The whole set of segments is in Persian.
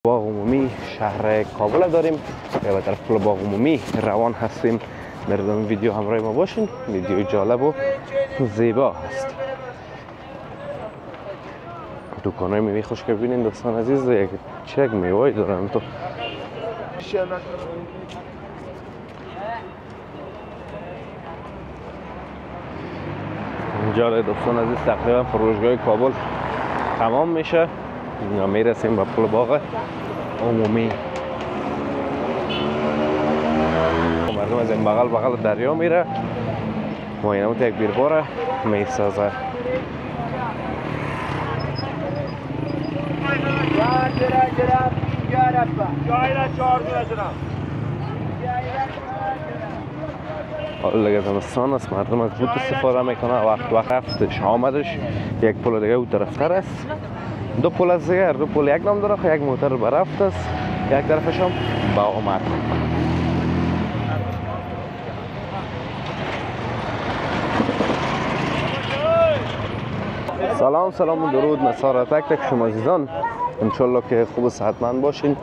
باغ عمومی شهر کابل داریم و به طرف پل باغ عمومی روان هستیم. در ادامه ویدیو همراه ما باشین. ویدیو جالب و زیبا هست. دکانای میوه خوش که ببینین دوستان عزیز، یک چک میوه دارن تو. اینجا دوستان عزیز تقریبا فروشگاه کابل تمام میشه. یا میرسیم به پل باغ عمومی. مردم از این بغل دریا میره و اینم یک بیرباره میسازه. حالا دیگه زمستان است، مردم از بوت استفاده میکنه. وقت رفتش آمدش یک پل دیگه او طرفتر است. دو پل از دیگه، دو پل یک نام داره. یک موتر به رفت است، یک طرفش هم به آمد. سلام و درود نصار تک تک شما عزیزان. انشالله که خوب و صحتمند باشین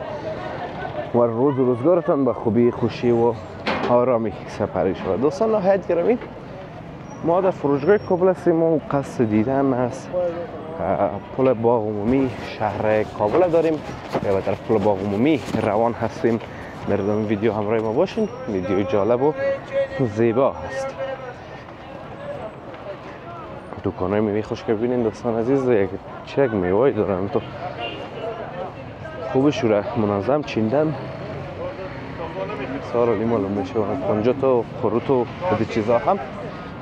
و روز و روزگارتان به خوبی، خوشی و آرامی سپری شود. دوستان نهایت گرامی، ما در فروشگاه کابل هستیم و قصد دیدن از پل باغ عمومی شهر کابل داریم و به طرف پل باغ عمومی روان هستیم. در ادامه ویدیو همراه ما باشین. ویدیو جالب و زیبا هست. دکانای میوه خوش که ببینین دوستان عزیز، یک چک میوه دارن تو. خوبش رو منظم چیندن. سارا معلوم میشه کنجات و خروط و بده چیزا هم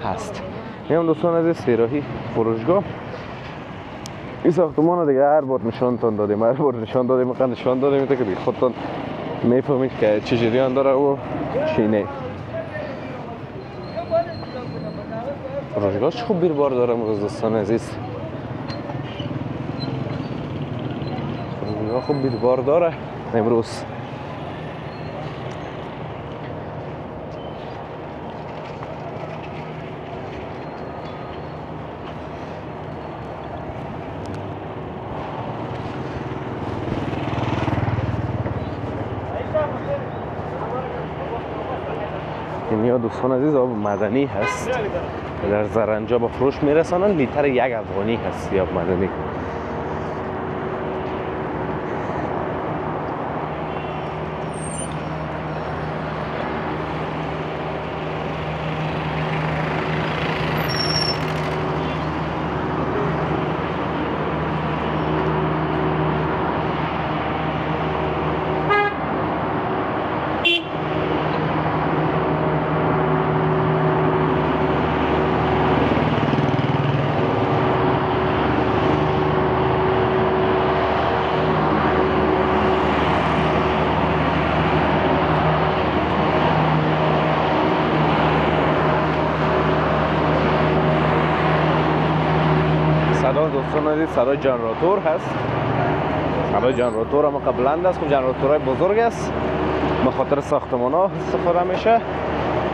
هست. این هم دوستان عزیز سیراهی فروشگاه. این ساختمان دیگه هر بار نشان دادیم که دیگه خودتان میفهمید که چه جریان داره و چی نه. فروشگاهش خوب بیربار داره دوستان عزیز. فروشگاه خوب بیربار داره امروز. اینیا دوستان عزیز آب مدنی هست. در زرنجا با فروش میرسانن. لیتر 1 افغانی هست آب مدنی. دوستان عزیز صدای جنراتور هست. صدای جنراتور اما بلند است. جنراتورهای بزرگ است. به خاطر ساختمان ها استفاده میشه.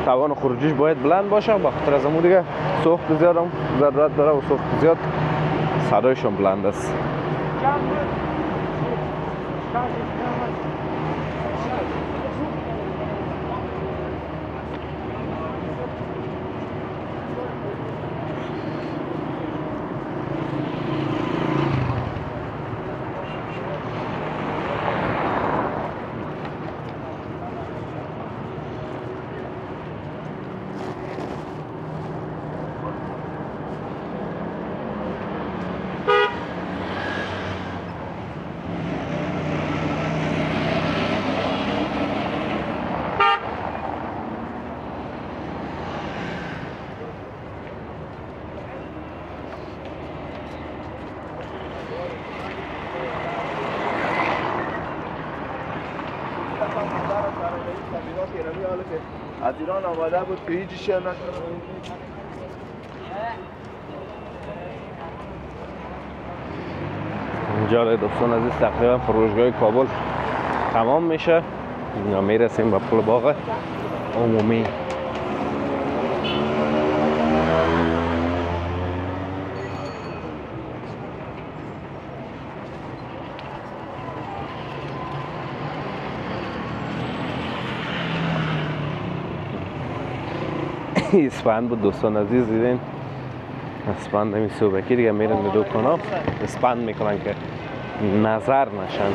توان خروجیش باید بلند باشه. به خاطر از امون دیگه سوخت زیاد هم ضرورت داره و سوخت زیاد صدایشون بلند است. از ایران آماده بود که هیچ شهر نکنه. اینجا دوستان عزیز تقریبا فروشگاه کابل تمام میشه. یا میرسیم به پل باغ عمومی. اسپند بود دوستان عزیز. دیدین اسپند همی صوبکی دیگه میرن به دکان ها اسپند میکنن که نظر نشن.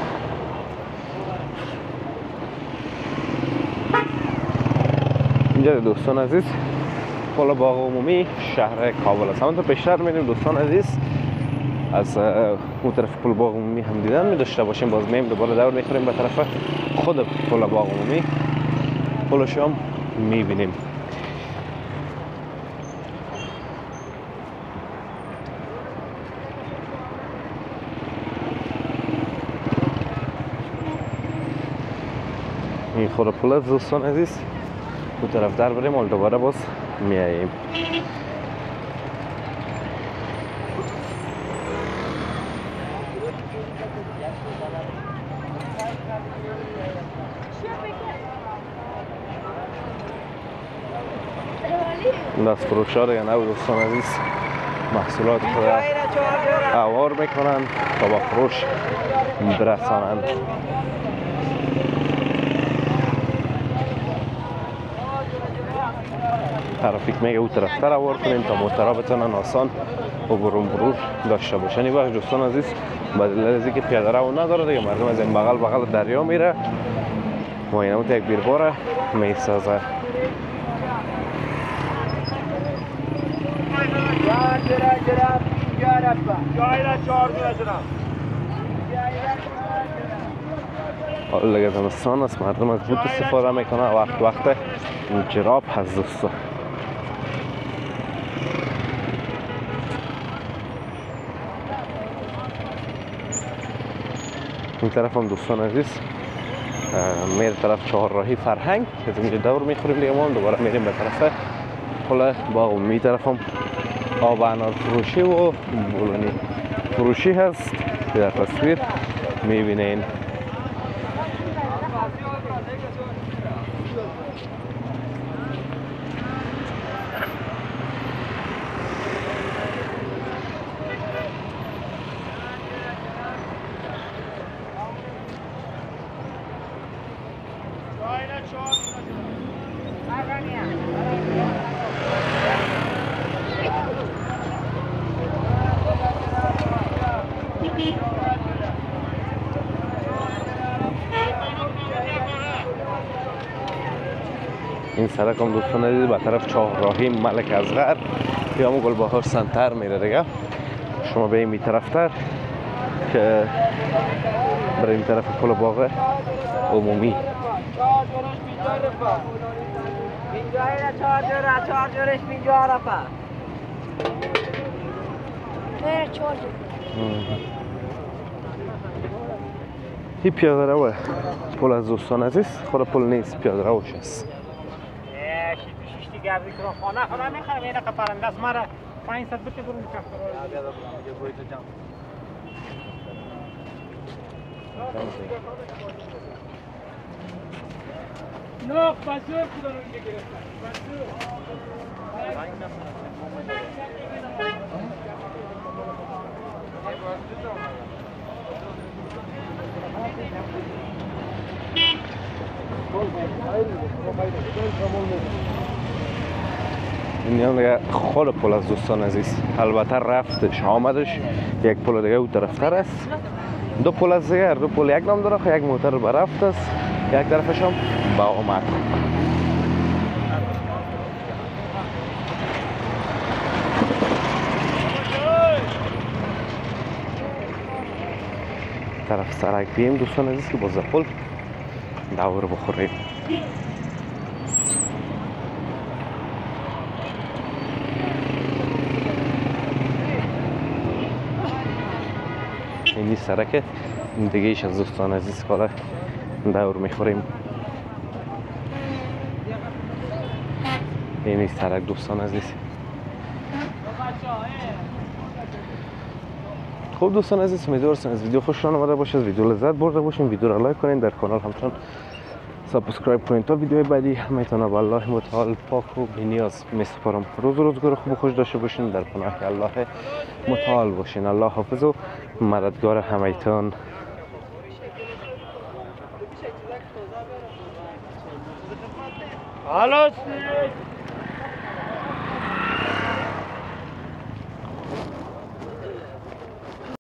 اینجا دوستان عزیز پل باغ عمومی شهر کابل است. همونطور پیشتر میریم دوستان عزیز از اون طرف پل باغ عمومی هم دیدن می داشته باشیم. باز میم دوباره دور میخوریم به طرف خود پل باغ عمومی. پلش هم میبینیم. این خود پل است دوستان عزیز. اون طرف در بریم و دوباره باز میاییم. دست فروش ها دیگه نبود دوستان عزیز محصولات خود اوار میکنن تا با فروش برسانند. ترافیک میگه اون طرف تر اوار کنیم تا موترها بتونن آسان عبور داشته باشن. این وقت دوستان عزیز بدل از اینکه پیاده رو نداره دیگه مردم از این بغل دریا میره و اینا یک بیرباره میسازه. حالا دیگه زمستان است مردم از بوت استفاده میکنه وقت جراب هست دوستان. این طرف هم دوستان عزیز میره طرف چهارراهی فرهنگ از اینجا دور میخوریم دیگه ما دوباره میریم به طرف پل باغ عمومی. طرف هم آب انار فروشی و بولونی فروشی هست که در تصویر میبینین. این سرک هم دوستان عزیز به طرف چهارراهی ملک اصغر یا هم گلبهار سنتر میره دیگه. شما به این طرف تر که برای این طرف پل باغ عمومی. این پیاده روه پل از دوستان عزیز خود پل نیست پیاده روش است. خانه میخوام اینه که پرنده است مرا 500 بده برون نه پاسور کدوم میگیره این هم دیگه خود پل از دوستان عزیز. البته رفتش آمدش یک پل دیگه اون طرف تر است. دو پل از دیگه دو پل یک نام داره. یک موتر به رفت است یک طرفش هم به آمد. طرف سرک بیم دوستان عزیز که باز پل دور بخوریم. اینی سرک دیگه ایش از دوستان عزیز کاره دور میخوریم. اینی سرک دوستان عزیز. خب دوستان عزیز امیدوارم از ویدیو خوشتون اومده باشه. از ویدیو لذت برده باشین. ویدیو را لایک کنین. در کانال همچنان سابسکرایب کنین تا ویدیوهای بعدی همتون به الله متعال پاک و بی‌نیاز میسپارم. روزگار خوب و خوش داشته باشین. در پناه الله متعال باشین. الله حافظ و مددگار همتون. حالا